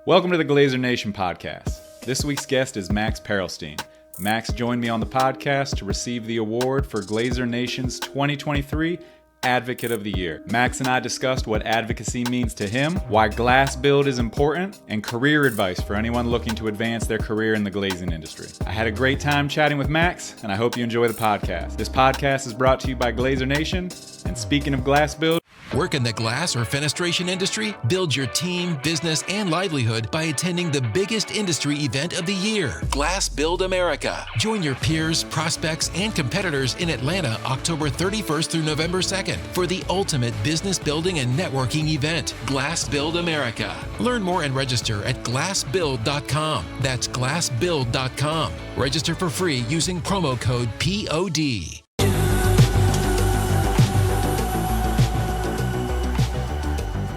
Welcome to the Glazier Nation Podcast. This week's guest is Max Perilstein. Max joined me on the podcast to receive the award for Glazier Nation's 2023 Advocate of the Year. Max and I discussed what advocacy means to him, why glass build is important, and career advice for anyone looking to advance their career in the glazing industry. I had a great time chatting with Max, and I hope you enjoy the podcast. This podcast is brought to you by Glazier Nation, and speaking of glass build, work in the glass or fenestration industry? Build your team, business, and livelihood by attending the biggest industry event of the year, Glass Build America. Join your peers, prospects, and competitors in Atlanta October 31st through November 2nd for the ultimate business building and networking event, Glass Build America. Learn more and register at glassbuild.com. That's glassbuild.com. Register for free using promo code POD.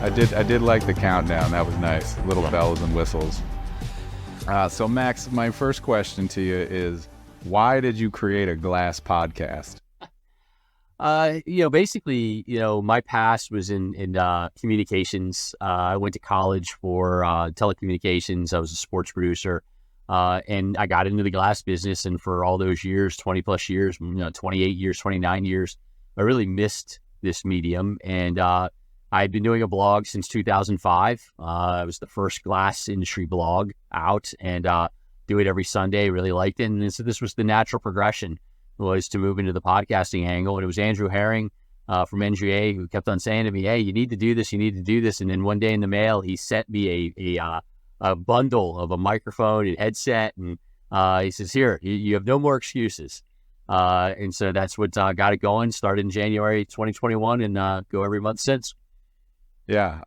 I did like the countdown. That was nice. Little bells and whistles. So Max, my first question to you is, why did you create a glass podcast? Basically, my past was in communications. I went to college for telecommunications. I was a sports producer, and I got into the glass business. And for all those years, 20 plus years, 28 years, 29 years, I really missed this medium. And I'd been doing a blog since 2005. It was the first glass industry blog out, and do it every Sunday. Really liked it. And so this was the natural progression, was to move into the podcasting angle. And it was Andrew Herring from NGA who kept on saying to me, "Hey, you need to do this. You need to do this." And then one day in the mail, he sent me a bundle of a microphone and headset. And he says, "Here, you have no more excuses." And so that's what got it going. Started in January 2021 and go every month since. Yeah,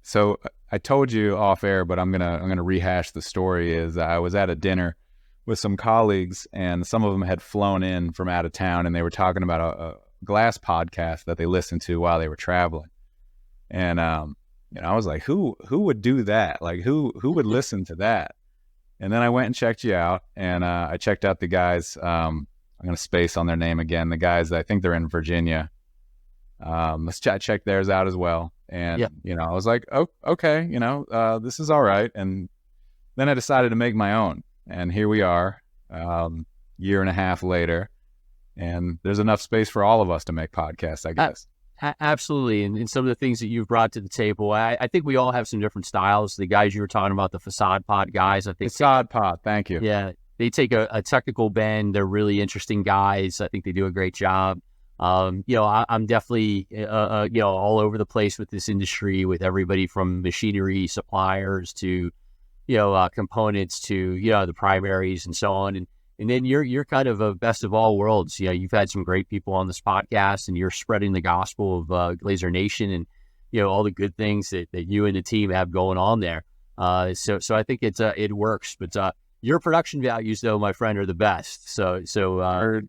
so I told you off air, but I'm gonna rehash the story. Is I was at a dinner with some colleagues, and some of them had flown in from out of town, and they were talking about a glass podcast that they listened to while they were traveling. And I was like, who would do that? Like, who would listen to that? And then I went and checked you out, and I checked out the guys. I'm gonna space on their name again. The guys, I think they're in Virginia. I checked theirs out as well. And, I was like, oh, okay, this is all right. And then I decided to make my own. And here we are, year and a half later. And there's enough space for all of us to make podcasts, I guess. Absolutely. And some of the things that you've brought to the table, I think we all have some different styles. The guys you were talking about, the facade pod guys, I think. Facade pod, thank you. Yeah. They take a technical bend. They're really interesting guys. I think they do a great job. I'm definitely, all over the place with this industry, with everybody from machinery suppliers to, components to, the primaries and so on. And then you're kind of a best of all worlds. You've had some great people on this podcast, and you're spreading the gospel of Glazier Nation and, all the good things that you and the team have going on there. So I think it works, but, your production values, though, my friend, are the best. So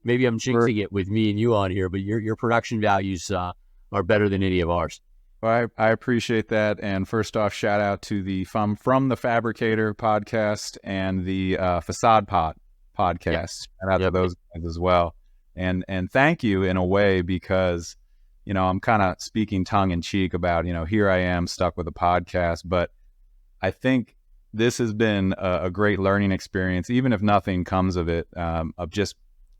maybe I'm jinxing it with me and you on here, but your production values are better than any of ours. Well, I appreciate that. And first off, shout out to the From the Fabricator podcast and the Facade Pod podcast. Shout out to those guys as well. And thank you in a way, because, I'm kind of speaking tongue in cheek about, here I am stuck with a podcast, but I think this has been a great learning experience, even if nothing comes of it, of just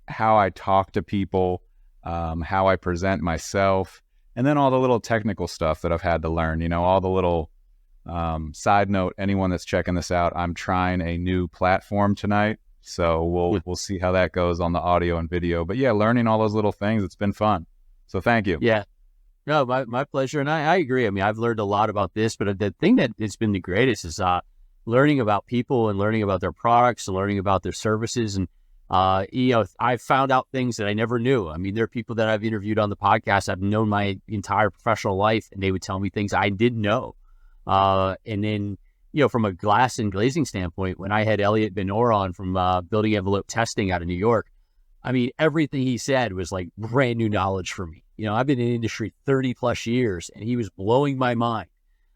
how I talk to people, how I present myself, and then all the little technical stuff that I've had to learn, all the little side note, anyone that's checking this out, I'm trying a new platform tonight. So we'll see how that goes on the audio and video. But yeah, learning all those little things, it's been fun. So thank you. Yeah. No, my pleasure. And I agree. I mean, I've learned a lot about this, but the thing that has been the greatest is learning about people and learning about their products and learning about their services. And, I've found out things that I never knew. I mean, there are people that I've interviewed on the podcast I've known my entire professional life, and they would tell me things I didn't know. And then, from a glass and glazing standpoint, when I had Elliot Benor on from Building Envelope Testing out of New York, I mean, everything he said was like brand new knowledge for me. I've been in the industry 30 plus years, and he was blowing my mind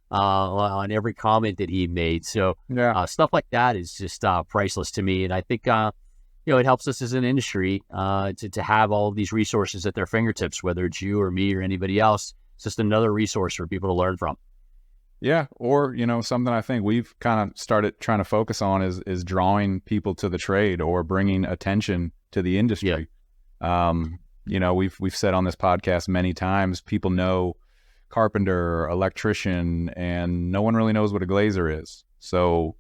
on every comment that he made. So stuff like that is just priceless to me. And I think, it helps us as an industry to have all of these resources at their fingertips, whether it's you or me or anybody else. It's just another resource for people to learn from. Yeah, or something I think we've kind of started trying to focus on is drawing people to the trade or bringing attention to the industry. We've said on this podcast many times, people know carpenter, electrician, and no one really knows what a glazer is. So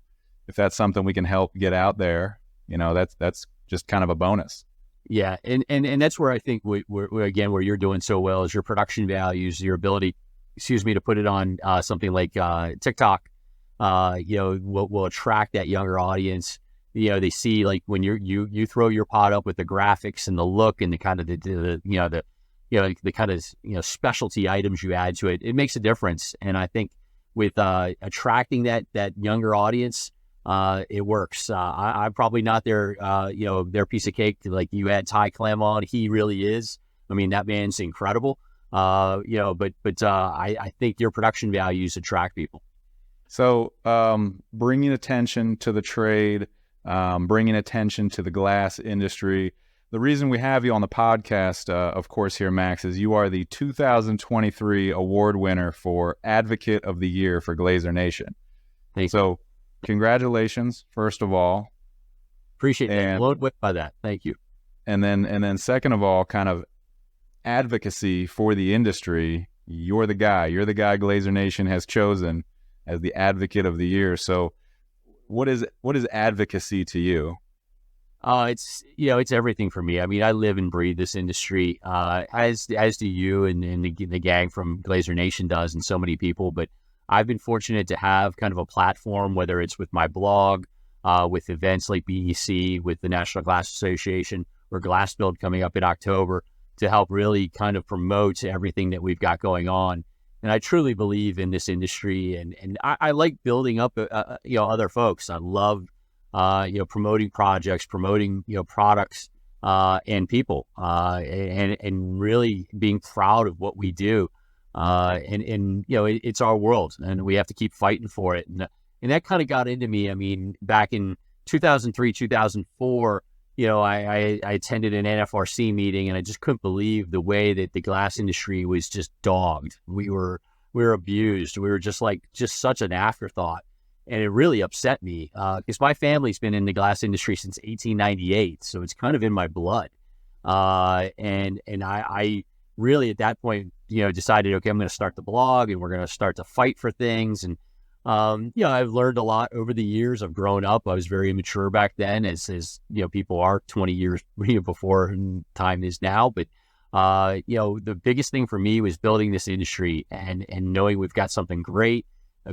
if that's something we can help get out there, that's just kind of a bonus. Yeah, and that's where I think we're again, where you're doing so well is your production values, your ability, to put it on something like TikTok. Will attract that younger audience. They see like when you throw your pot up with the graphics and the look and the kind of the kind of specialty items you add to it. It makes a difference, and I think with attracting that younger audience, it works. I'm probably not their piece of cake. Like you had Ty Clem on, he really is. I mean, that man's incredible. But I think your production values attract people. So, bringing attention to the trade, bringing attention to the glass industry. The reason we have you on the podcast, of course, here, Max, is you are the 2023 award winner for Advocate of the Year for Glazier Nation. Thanks. So, congratulations, first of all. Appreciate that. Blown away by that. Thank you. And then second of all, kind of advocacy for the industry. You're the guy Glazier Nation has chosen as the Advocate of the Year. So what is advocacy to you? It's everything for me. I mean, I live and breathe this industry, as do you and the gang from Glazier Nation does, and so many people. But I've been fortunate to have kind of a platform, whether it's with my blog, with events like BEC, with the National Glass Association, or Glass Build coming up in October, to help really kind of promote everything that we've got going on. And I truly believe in this industry, and I like building up, other folks. I love, promoting projects, promoting, products, and people, and really being proud of what we do. It's our world, and we have to keep fighting for it. And that kind of got into me. I mean, back in 2003, 2004, I attended an NFRC meeting, and I just couldn't believe the way that the glass industry was just dogged. We were abused. We were just such an afterthought. And it really upset me because my family's been in the glass industry since 1898. So it's kind of in my blood. And I really at that point, decided, okay, I'm going to start the blog and we're going to start to fight for things. And, I've learned a lot over the years. I've grown up. I was very immature back then, as people are 20 years before time is now. But, the biggest thing for me was building this industry and knowing we've got something great,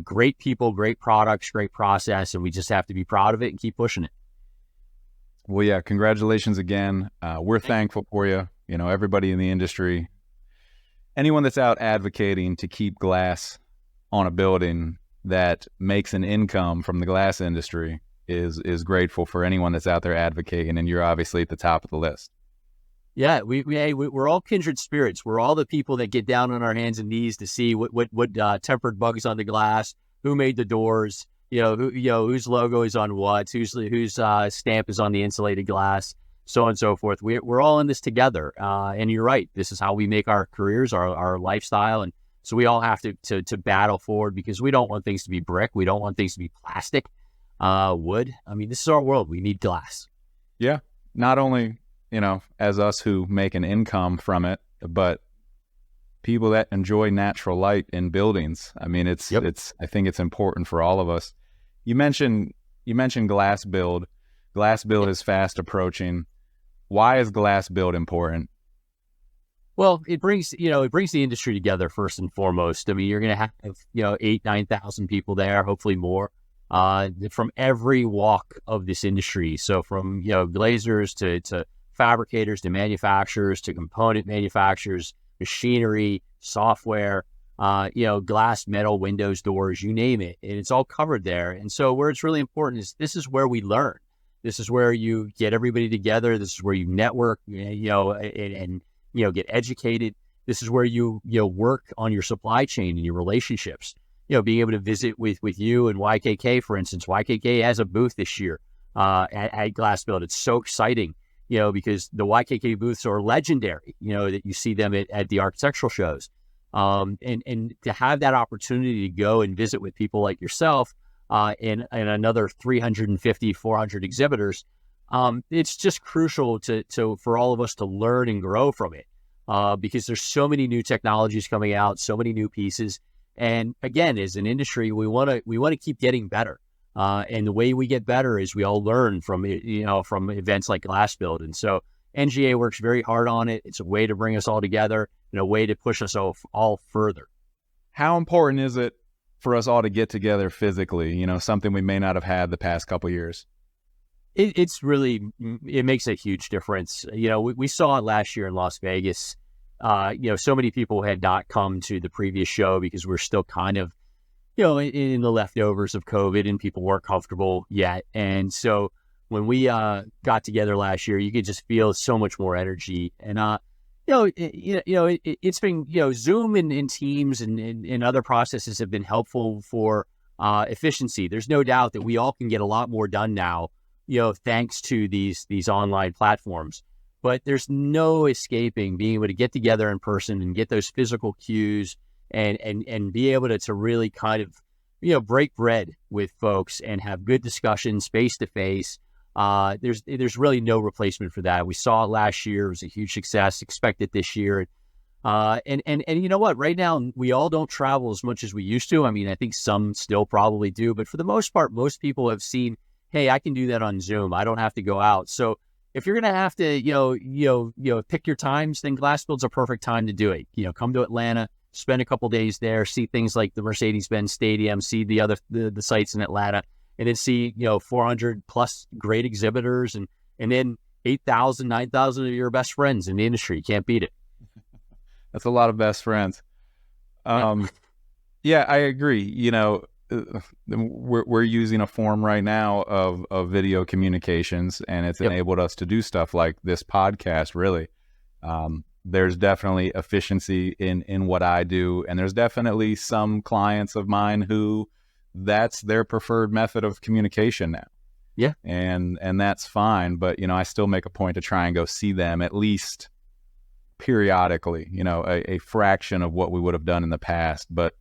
great people, great products, great process, and we just have to be proud of it and keep pushing it. Well, yeah, congratulations again. We're thankful for you. Everybody in the industry, anyone that's out advocating to keep glass on a building that makes an income from the glass industry is grateful for anyone that's out there advocating, and you're obviously at the top of the list. Yeah, we're all kindred spirits. We're all the people that get down on our hands and knees to see what tempered bugs on the glass, who made the doors, whose logo is on what, whose stamp is on the insulated glass, so on and so forth. We're all in this together. And you're right. This is how we make our careers, our lifestyle. And so we all have to battle forward, because we don't want things to be brick. We don't want things to be plastic, wood. I mean, this is our world. We need glass. Yeah. Not only, as us who make an income from it, but people that enjoy natural light in buildings. I mean, I think it's important for all of us. You mentioned Glass Build. Glass Build is fast approaching. Why is Glass Build important? Well, it brings the industry together first and foremost. I mean, you're going to have 8,000-9,000 people there, hopefully more, from every walk of this industry. So from glazers to fabricators to manufacturers to component manufacturers, machinery, software, glass, metal, windows, doors, you name it, and it's all covered there. And so where it's really important is this is where we learn. This is where you get everybody together. This is where you network, and get educated. This is where you work on your supply chain and your relationships. Being able to visit with you and YKK, for instance. YKK has a booth this year at Glass Build. It's so exciting, because the YKK booths are legendary. That you see them at the architectural shows. And to have that opportunity to go and visit with people like yourself and another 350, 400 exhibitors, it's just crucial for all of us to learn and grow from it because there's so many new technologies coming out, so many new pieces. And again, as an industry, we want to keep getting better. And the way we get better is we all learn from events like Glass Build. And so NGA works very hard on it. It's a way to bring us all together and a way to push us all further. How important is it for us all to get together physically? Something we may not have had the past couple of years. It makes a huge difference. We saw it last year in Las Vegas. So many people had not come to the previous show because we're still kind of, in the leftovers of COVID and people weren't comfortable yet. And so when we got together last year, you could just feel so much more energy. And, it's been, Zoom and Teams and other processes have been helpful for efficiency. There's no doubt that we all can get a lot more done now, thanks to these online platforms. But there's no escaping being able to get together in person and get those physical cues and be able to really kind of, break bread with folks and have good discussions face to face. There's really no replacement for that. We saw it last year. It was a huge success. Expect it this year. And you know what? Right now, we all don't travel as much as we used to. I mean, I think some still probably do. But for the most part, most people have seen, hey, I can do that on Zoom. I don't have to go out. So if you're going to have to, pick your times, then Glass Build's a perfect time to do it. Come to Atlanta, spend a couple days there, see things like the Mercedes-Benz Stadium, see the sites in Atlanta, and then see, 400 plus great exhibitors and then 8,000, 9,000 of your best friends in the industry. You can't beat it. That's a lot of best friends. Yeah, I agree. We're using a form right now of video communications, and it's enabled us to do stuff like this podcast, really. There's definitely efficiency in what I do, and there's definitely some clients of mine who that's their preferred method of communication now. Yeah. And that's fine, but I still make a point to try and go see them at least periodically, a fraction of what we would have done in the past. But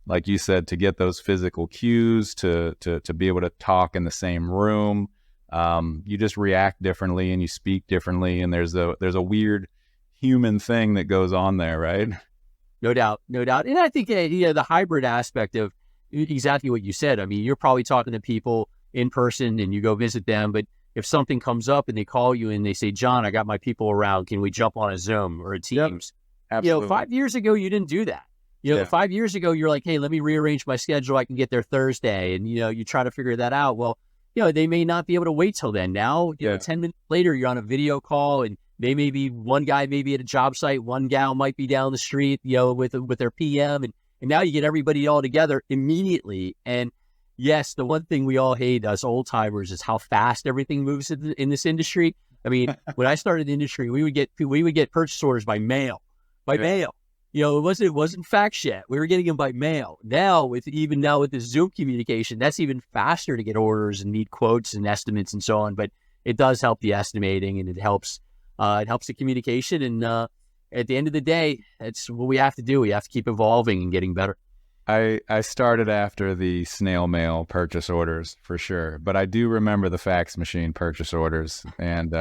like you said, to get those physical cues, to be able to talk in the same room, you just react differently and you speak differently, and there's a weird human thing that goes on there, right? No doubt. And I think the hybrid aspect of exactly what you said. I mean, you're probably talking to people in person and you go visit them, but if something comes up and they call you and they say, John, I got my people around, can we jump on a Zoom or a Teams? Yep, absolutely. 5 years ago, you didn't do that. 5 years ago, you're like, hey, let me rearrange my schedule. I can get there Thursday. And, you try to figure that out. Well, they may not be able to wait till then. Now, 10 minutes later, you're on a video call and they may be, one guy may be at a job site, one gal might be down the street, with their PM. And now you get everybody all together immediately. And yes, the one thing we all hate, us old timers, is how fast everything moves in this industry. I mean, when I started the industry, we would get purchase orders by mail. It wasn't fax yet. We were getting them by mail. Now with the Zoom communication, that's even faster to get orders and need quotes and estimates and so on. But it does help the estimating and it helps the communication. And at the end of the day, it's what we have to do. We have to keep evolving and getting better. I started after the snail mail purchase orders for sure, but I do remember the fax machine purchase orders and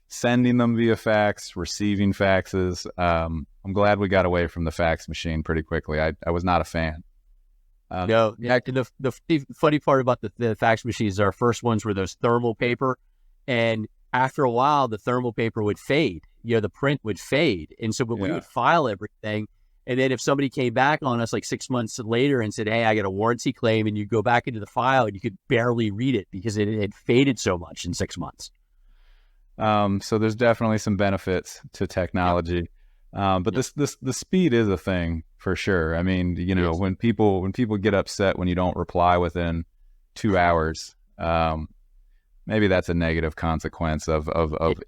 sending them via fax, receiving faxes. I'm glad we got away from the fax machine pretty quickly. I was not a fan. No, yeah. The funny part about the fax machines, our first ones were those thermal paper, and after a while, the thermal paper would fade. The print would fade, and so we would file everything. And then if somebody came back on us like 6 months later and said, hey, I got a warranty claim, and you go back into the file and you could barely read it because it had faded so much in 6 months. So there's definitely some benefits to technology. But the speed is a thing for sure. I mean, when people get upset when you don't reply within 2 hours, maybe that's a negative consequence of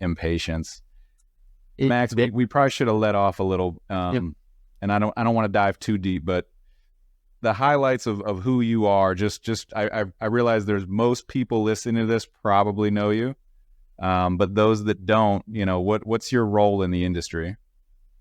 impatience. Max, we probably should have let off a little, and I don't want to dive too deep, but the highlights of who you are, I realize there's most people listening to this probably know you. But those that don't, what's your role in the industry?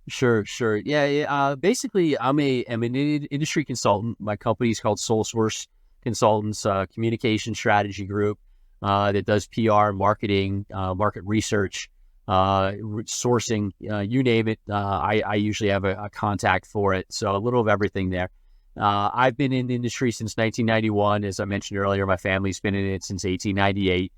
Sure. Yeah. Basically, I'm an industry consultant. My company is called Sole Source Consultants, communication strategy group that does PR, marketing, market research, sourcing, you name it. I usually have a contact for it. So a little of everything there. I've been in the industry since 1991. As I mentioned earlier, my family's been in it since 1898.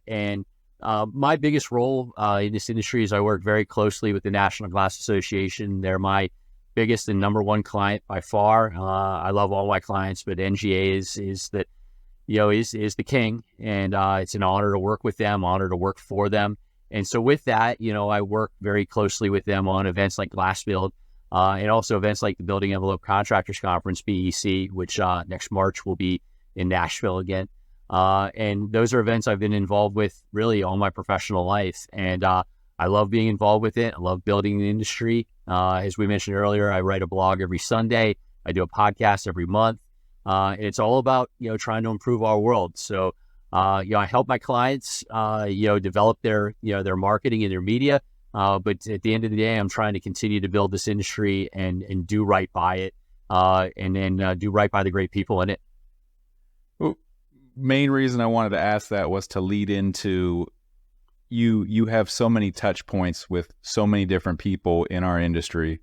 And my biggest role in this industry is I work very closely with the National Glass Association. They're my biggest and number one client by far. I love all my clients, but NGA is the king, and it's an honor to work with them, honor to work for them. And so with that, I work very closely with them on events like Glass Build, and also events like the Building Envelope Contractors Conference, BEC, which next March will be in Nashville again. And those are events I've been involved with really all my professional life. And I love being involved with it. I love building the industry. As we mentioned earlier, I write a blog every Sunday. I do a podcast every month. And it's all about, trying to improve our world. So, I help my clients, develop their marketing and their media. But at the end of the day, I'm trying to continue to build this industry and do right by it, and then do right by the great people in it. Well, main reason I wanted to ask that was to lead into you have so many touch points with so many different people in our industry.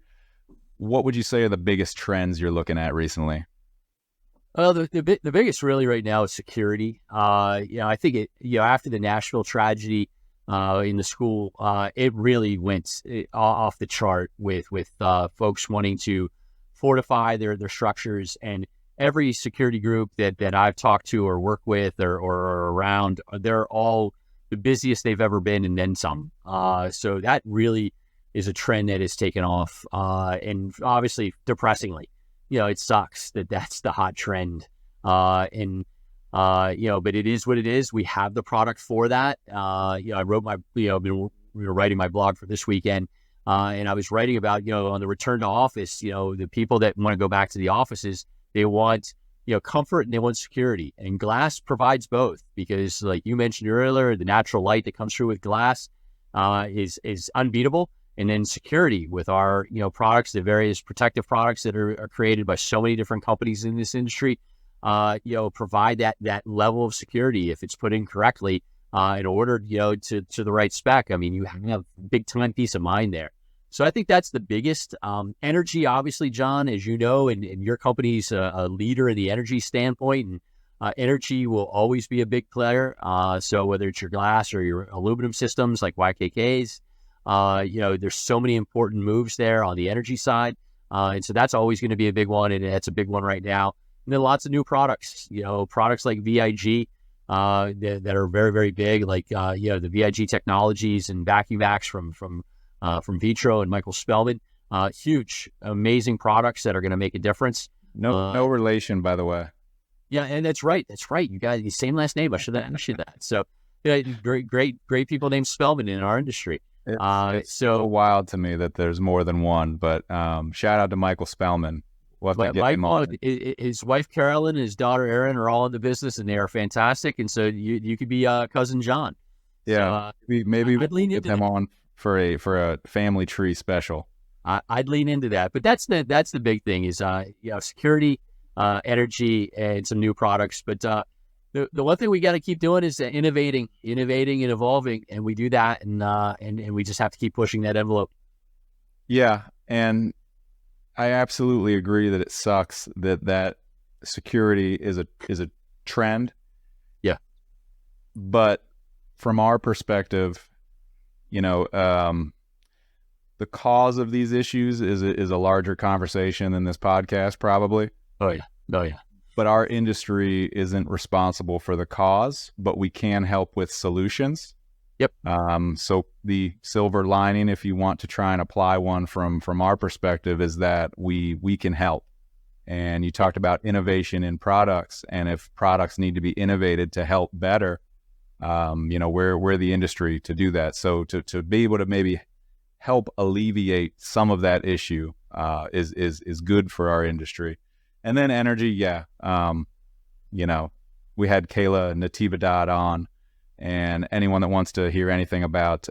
What would you say are the biggest trends you're looking at recently? Well, the biggest really right now is security. I think after the Nashville tragedy in the school, it really went off the chart with folks wanting to fortify their structures, and every security group that I've talked to or work with or around, they're all the busiest they've ever been, and then some. So that really is a trend that has taken off, and obviously depressingly. It sucks that that's the hot trend. But it is what it is. We have the product for that. I wrote we were writing my blog for this weekend, and I was writing about, on the return to office, the people that want to go back to the offices, they want, comfort and they want security. And glass provides both, because like you mentioned earlier, the natural light that comes through with glass is unbeatable. And then security with our, products, the various protective products that are created by so many different companies in this industry, provide that level of security if it's put in correctly, and ordered, to the right spec. I mean, you have big time peace of mind there. So I think that's the biggest. Energy, obviously, John, as you know, and your company's a leader in the energy standpoint, and energy will always be a big player. So whether it's your glass or your aluminum systems like YKKs, there's so many important moves there on the energy side. And so that's always going to be a big one. And that's a big one right now. And then lots of new products, products like VIG, that are very, very big, like, the VIG technologies and vacuum vacs from Vitro and Michael Spellman, huge, amazing products that are going to make a difference. No relation, by the way. Yeah. And that's right. You guys, the same last name. I should have asked you that. So great people named Spellman in our industry. It's so wild to me that there's more than one, but shout out to Michael Spellman. We'll have to get him on. His wife Carolyn and his daughter Erin are all in the business, and they are fantastic. And so you could be cousin John. Yeah, so, maybe I'd lean into them on for a family tree special. I'd lean into that, but that's the big thing is security, energy, and some new products. But the one thing we got to keep doing is innovating and evolving, and we do that, and we just have to keep pushing that envelope. Yeah, and I absolutely agree that it sucks that security is a trend. Yeah, but from our perspective, the cause of these issues is a larger conversation than this podcast, probably. Oh yeah. But our industry isn't responsible for the cause, but we can help with solutions. Yep. So the silver lining, if you want to try and apply one from our perspective, is that we can help. And you talked about innovation in products, and if products need to be innovated to help better, we're the industry to do that. So to be able to maybe help alleviate some of that issue is good for our industry. And then energy, yeah. We had Kayla Natividad on, and anyone that wants to hear anything about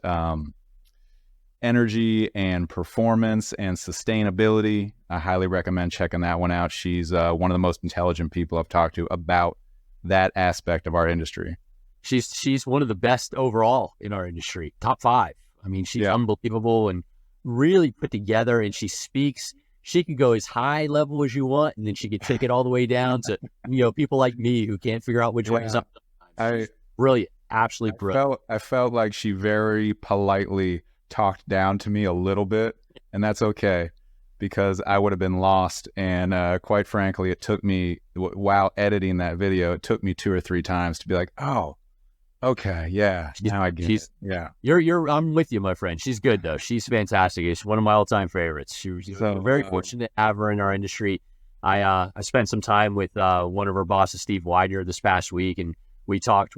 energy and performance and sustainability. I highly recommend checking that one out. She's one of the most intelligent people I've talked to about that aspect of our industry. She's one of the best overall in our industry, top 5. I mean, she's unbelievable and really put together, and she speaks. She could go as high level as you want, and then she could take it all the way down to, people like me who can't figure out which way is up. Brilliant. Absolutely brilliant. I felt like she very politely talked down to me a little bit, and that's okay, because I would have been lost. And quite frankly, it took me, while editing that video, it took me 2 or 3 times to be like, oh, okay, yeah, now I get it. Yeah. I'm with you, my friend. She's good, though. She's fantastic. She's one of my all-time favorites. We're very fortunate to have her in our industry. I spent some time with one of her bosses, Steve Widener, this past week, and we talked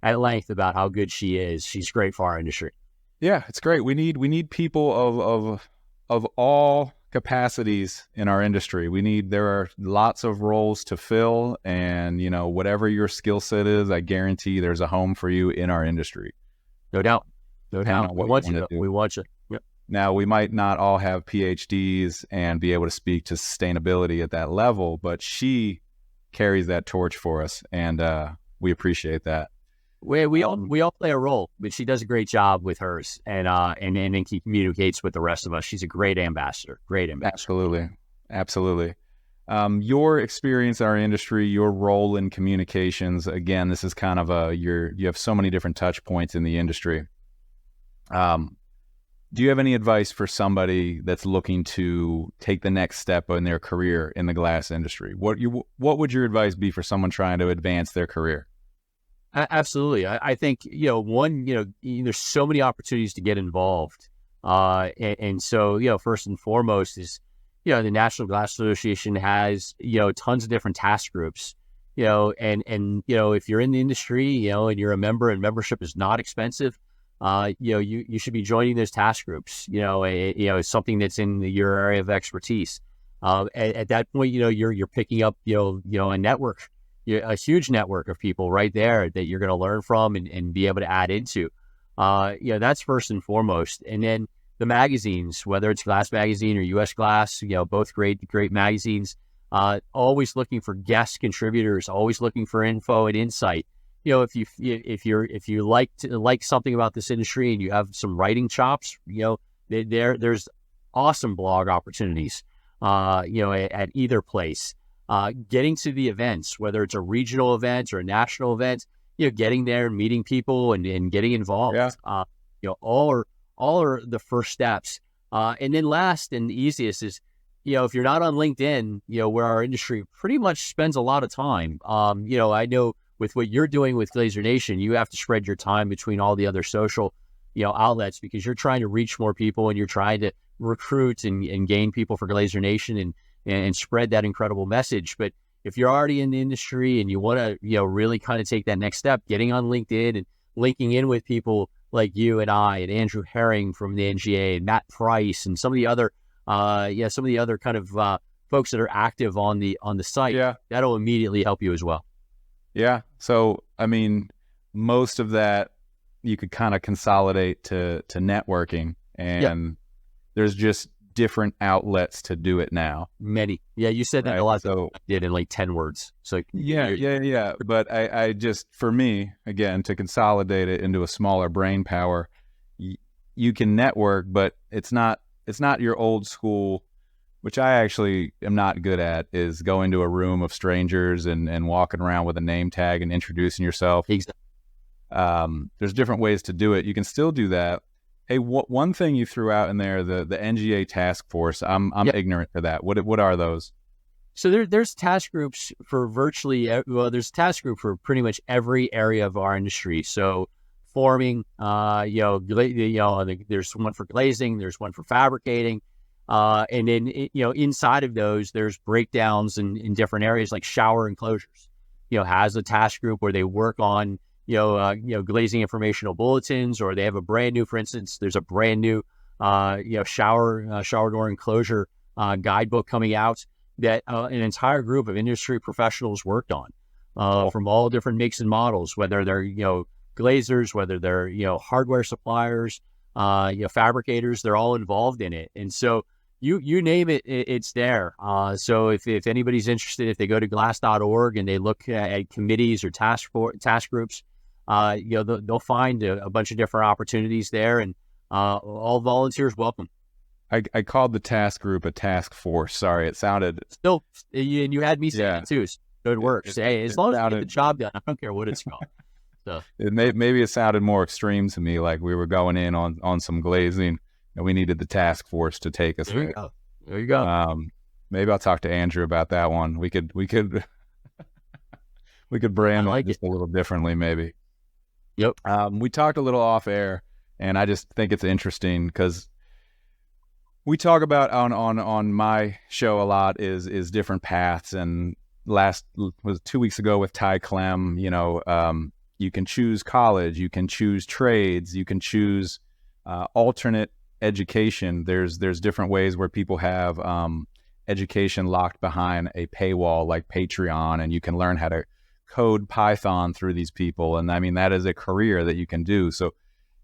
at length about how good she is. She's great for our industry. Yeah, it's great. We need people of all capacities in our industry. There are lots of roles to fill, and whatever your skill set is, I guarantee there's a home for you in our industry. No doubt. We want you. Yep. Now, we might not all have PhDs and be able to speak to sustainability at that level, but she carries that torch for us, and we appreciate that. We all play a role, but she does a great job with hers, and he communicates with the rest of us. She's a great ambassador. Absolutely. Your experience in our industry, your role in communications. Again, this is kind of you have so many different touch points in the industry. Do you have any advice for somebody that's looking to take the next step in their career in the glass industry? What would your advice be for someone trying to advance their career? Absolutely. I think, there's so many opportunities to get involved. And so, first and foremost is, the National Glass Association has, tons of different task groups, and if you're in the industry, and you're a member and membership is not expensive, you should be joining those task groups, it's something that's in your area of expertise. At that point, you're picking up, a network. A huge network of people right there that you're going to learn from and be able to add into. That's first and foremost. And then the magazines, whether it's Glass Magazine or US Glass, both great magazines, always looking for guest contributors, always looking for info and insight. If you like something about this industry and you have some writing chops, there's awesome blog opportunities, at either place. Getting to the events, whether it's a regional event or a national event, getting there and meeting people and getting involved. Yeah. All are the first steps. And then last and easiest is, if you're not on LinkedIn, where our industry pretty much spends a lot of time. I know with what you're doing with Glazier Nation, you have to spread your time between all the other social, outlets, because you're trying to reach more people and you're trying to recruit and gain people for Glazier Nation and spread that incredible message. But if you're already in the industry and you want to, really kind of take that next step, getting on LinkedIn and linking in with people like you and I and Andrew Herring from the NGA and Matt Price and some of the other, kind of folks that are active on the site, that'll immediately help you as well. Yeah. So, I mean, most of that you could kind of consolidate to networking, and there's just different outlets to do it now. Many. Yeah, you said that right? A lot. So I did in like 10 words. So yeah. But I just, for me, again, to consolidate it into a smaller brain power, you can network, but it's not your old school, which I actually am not good at, is going to a room of strangers and walking around with a name tag and introducing yourself. Exactly. There's different ways to do it. You can still do that. Hey, one thing you threw out in there, the NGA task force, I'm ignorant to that. What are those? So there's task groups for there's a task group for pretty much every area of our industry. So forming, there's one for glazing, there's one for fabricating, and then inside of those there's breakdowns in different areas like shower enclosures. Has a task group where they work on glazing informational bulletins, or they have a brand new, for instance, there's a brand new, shower door enclosure guidebook coming out that an entire group of industry professionals worked on, from all different makes and models, whether they're, glazers, whether they're, hardware suppliers, fabricators, they're all involved in it. And so you name it, it's there. So if anybody's interested, if they go to glass.org and they look at committees or task groups, they'll find a bunch of different opportunities there, and all volunteers welcome. I called the task group a task force. Sorry, it sounded still, and you had me say it too. So it works. As long as you get the job done, I don't care what it's called. So maybe it sounded more extreme to me, like we were going in on some glazing, and we needed the task force to take us. There you go. Maybe I'll talk to Andrew about that one. We could we could brand it just a little differently, maybe. Yep. We talked a little off air, and I just think it's interesting because we talk about on my show a lot is different paths. And was 2 weeks ago with Ty Clem, you can choose college, you can choose trades, you can choose alternate education. There's different ways where people have education locked behind a paywall like Patreon, and you can learn how to code Python through these people. And I mean, that is a career that you can do. So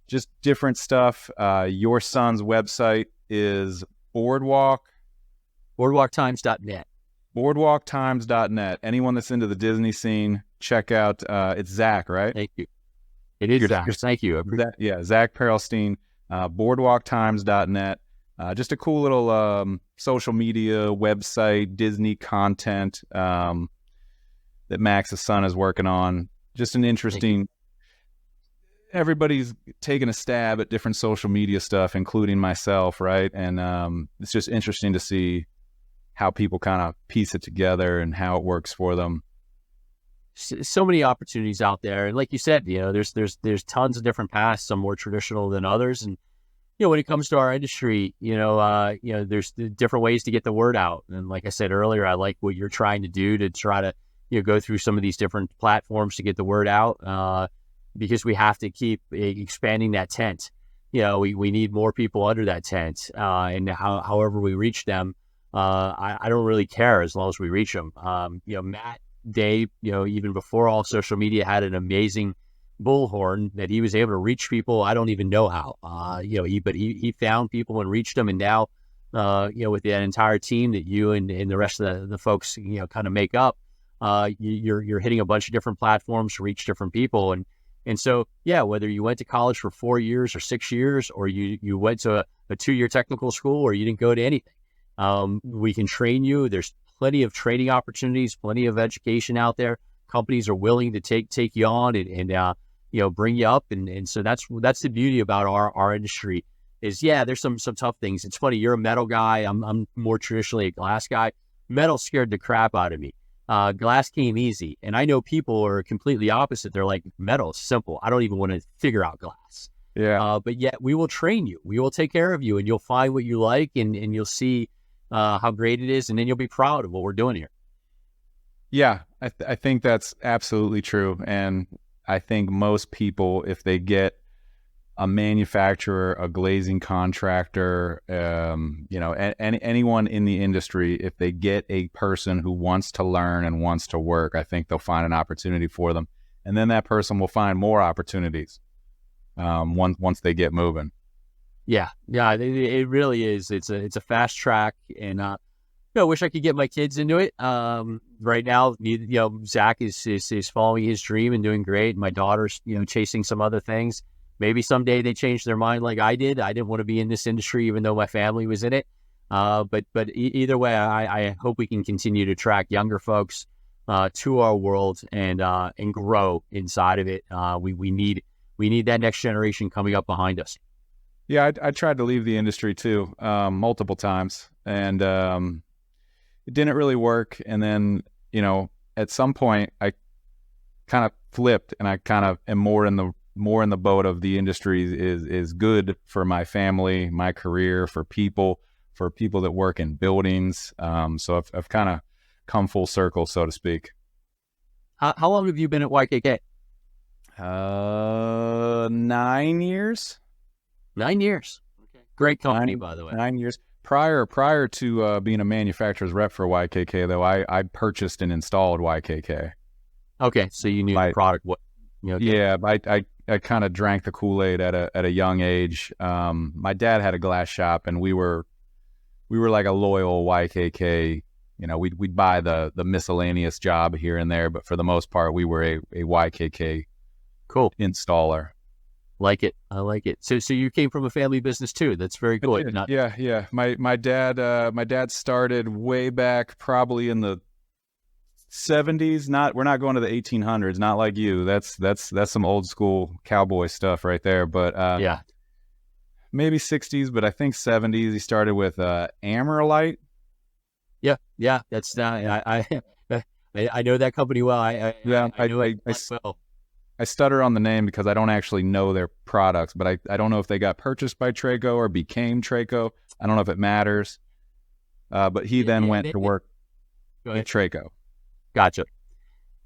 just different stuff. Your son's website is boardwalktimes.net. boardwalktimes.net. Anyone that's into the Disney scene, check out, it's Zach, right? Thank you. It is Zach. Thank you. Zach Perilstein, boardwalktimes.net. Just a cool little social media website, Disney content that Max's son is working on. Just an interesting, everybody's taking a stab at different social media stuff, including myself, right? And it's just interesting to see how people kind of piece it together and how it works for them. So many opportunities out there, and like you said, there's tons of different paths, some more traditional than others. And when it comes to our industry, there's different ways to get the word out. And like I said earlier, I like what you're trying to do to try to go through some of these different platforms to get the word out, because we have to keep expanding that tent. We need more people under that tent, and however we reach them, I don't really care as long as we reach them. Matt, Dave, even before all social media, had an amazing bullhorn that he was able to reach people. I don't even know how, but he found people and reached them. And now, with that entire team that you and the rest of the folks, kind of make up, you're hitting a bunch of different platforms to reach different people. And so, whether you went to college for 4 years or 6 years, or you went to a 2-year technical school, or you didn't go to anything, we can train you. There's plenty of training opportunities, plenty of education out there. Companies are willing to take you on and bring you up. And so that's the beauty about our industry is, there's some tough things. It's funny, you're a metal guy. I'm more traditionally a glass guy. Metal scared the crap out of me. Glass came easy. And I know people are completely opposite. They're like, metal is simple. I don't even want to figure out glass. Yeah. But yet we will train you. We will take care of you, and you'll find what you like, and you'll see how great it is, and then you'll be proud of what we're doing here. Yeah, I think that's absolutely true. And I think most people, if they get a manufacturer, a glazing contractor, anyone in the industry, if they get a person who wants to learn and wants to work, I think they'll find an opportunity for them. And then that person will find more opportunities once they get moving. Yeah, it really is. It's a fast track, and I wish I could get my kids into it. Right now, Zach is following his dream and doing great. My daughter's chasing some other things. Maybe someday they change their mind like I did. I didn't want to be in this industry, even though my family was in it. But either way, I hope we can continue to attract younger folks to our world and grow inside of it. We need that next generation coming up behind us. Yeah, I tried to leave the industry too, multiple times, and it didn't really work. And then, at some point, I kind of flipped, and I kind of am more in the boat of the industry is good for my family, my career, for people that work in buildings. So I've kind of come full circle, so to speak. How long have you been at YKK? 9 years. 9 years. Okay. Great company, by the way. 9 years. Prior to being a manufacturer's rep for YKK, though, I purchased and installed YKK. Okay, so you knew the product. What? Yeah, I I kind of drank the Kool-Aid at a young age. My dad had a glass shop, and we were like a loyal YKK. You know, we'd buy the miscellaneous job here and there, but for the most part, we were a YKK Cool installer. Like it. I like it. So you came from a family business too. That's very cool. Yeah. My dad started way back, probably in the 70s. We're not going to the 1800s. Not like you. That's some old school cowboy stuff right there. But yeah, maybe 60s, but I think 70s. He started with Amerlite. Yeah. That's I know that company well. I know it well. I stutter on the name because I don't actually know their products, but I don't know if they got purchased by Traco or became Traco. I don't know if it matters. But he then went to work at Traco. Gotcha.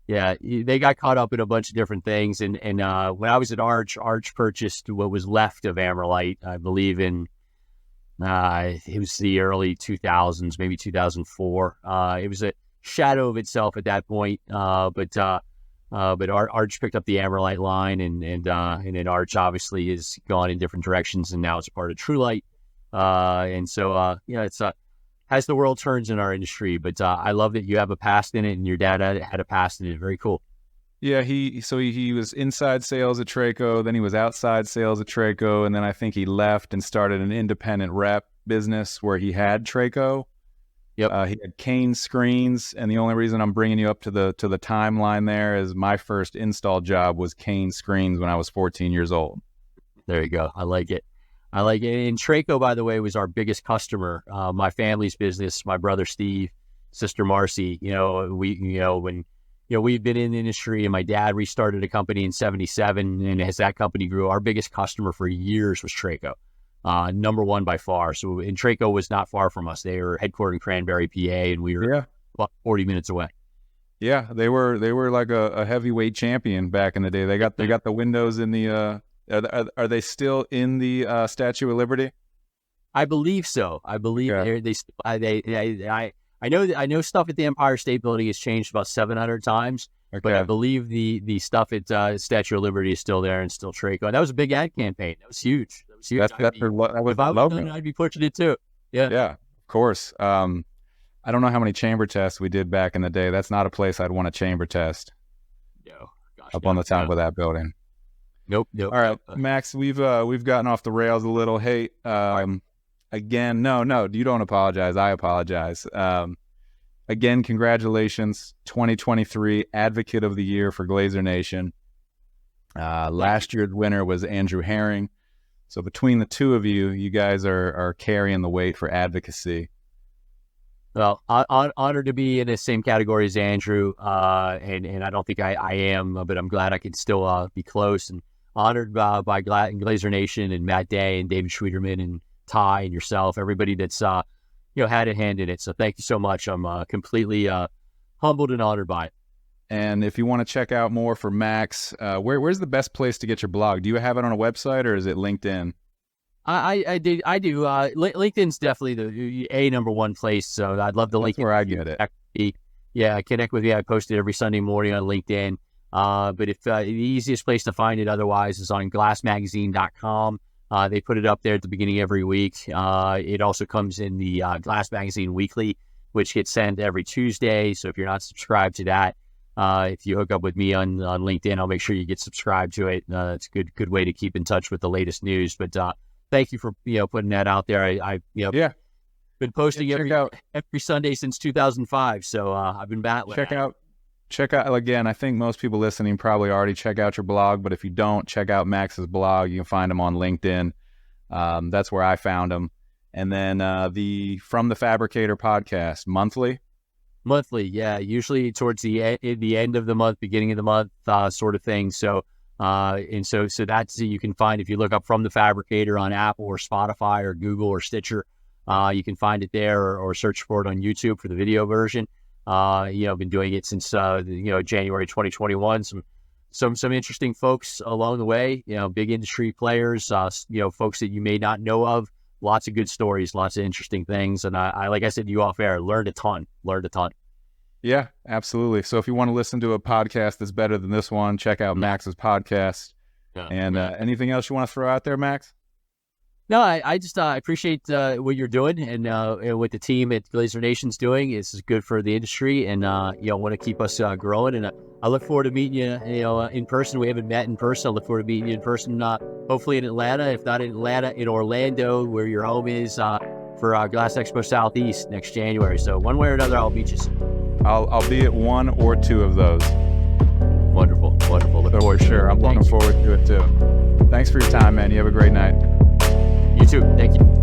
Yeah, they got caught up in a bunch of different things. And when I was at Arch purchased what was left of Amerlite, I believe in, it was the early 2000s, maybe 2004. It was a shadow of itself at that point. But Arch picked up the Amerlite line, and then Arch obviously has gone in different directions, and now it's a part of TrueLight. It's as the world turns in our industry. But I love that you have a past in it, and your dad had a past in it. Very cool. Yeah, he was inside sales at Traco, then he was outside sales at Traco, and then I think he left and started an independent rep business where he had Traco. Yep. He had Kane Screens, and the only reason I'm bringing you up to the timeline there is my first install job was Kane Screens when I was 14 years old. There you go. I like it. And Traco, by the way, was our biggest customer. My family's business, my brother Steve, sister Marcy. We've been in the industry, and my dad restarted a company in '77, and as that company grew, our biggest customer for years was Traco. Number one by far. So, and Traco was not far from us. They were headquartered in Cranberry, PA, and we were about 40 minutes away. Yeah, they were like a heavyweight champion back in the day. They got the windows in the. Are they still in the Statue of Liberty? I believe so. I believe I know stuff at the Empire State Building has changed about 700 times. Okay. But I believe the stuff at Statue of Liberty is still there and still Traco. And that was a big ad campaign. That was huge. That was if I was doing it, I'd be pushing it too. Yeah. Yeah, of course. I don't know how many chamber tests we did back in the day. That's not a place I'd want to chamber test. No. Gosh, up on the top of that building. Nope. All right, Max, we've gotten off the rails a little. Hey, again, no, you don't apologize. I apologize. Again, congratulations, 2023 Advocate of the Year for Glazier Nation. Last year's winner was Andrew Herring. So between the two of you, you guys are carrying the weight for advocacy. Well, honored to be in the same category as Andrew, and I don't think I am, but I'm glad I can still be close. And honored by Glazier Nation and Matt Day and David Schwederman and Ty and yourself, everybody that's had a hand in it. So thank you so much. I'm completely humbled and honored by it. And if you want to check out more for Max, where's the best place to get your blog? Do you have it on a website or is it LinkedIn? I do. LinkedIn's definitely the number one place. So I'd love to link. That's where I get it. Yeah, connect with me. I post it every Sunday morning on LinkedIn. But if the easiest place to find it otherwise is on glassmagazine.com. They put it up there at the beginning of every week. It also comes in the Glass Magazine Weekly, which gets sent every Tuesday. So if you're not subscribed to that, if you hook up with me on LinkedIn, I'll make sure you get subscribed to it. It's a good way to keep in touch with the latest news. But thank you for putting that out there. I've been posting every Sunday since 2005. So I've been battling. Check out again. I think most people listening probably already check out your blog, but if you don't, check out Max's blog. You can find him on LinkedIn. That's where I found him. And then the From the Fabricator podcast, monthly, yeah, usually towards the end of the month, beginning of the month, sort of thing. So so that's you can find if you look up From the Fabricator on Apple or Spotify or Google or Stitcher, you can find it there or search for it on YouTube for the video version. I've been doing it since January 2021. Some interesting folks along the way. Big industry players. Folks that you may not know of. Lots of good stories. Lots of interesting things. And I like I said to you off air, learned a ton. Yeah, absolutely. So if you want to listen to a podcast that's better than this one, check out Max's podcast. Yeah. And anything else you want to throw out there, Max? No, I just appreciate what you're doing and what the team at Glazier Nation's doing. It's good for the industry, and want to keep us growing. And I look forward to meeting you, in person. We haven't met in person. I look forward to meeting you in person, hopefully in Atlanta, if not in Atlanta, in Orlando, where your home is, for Glass Expo Southeast next January. So one way or another, I'll meet you soon. I'll be at one or two of those. Wonderful. So for sure, I'm looking forward to it too. Thanks for your time, man. You have a great night. You too. Thank you.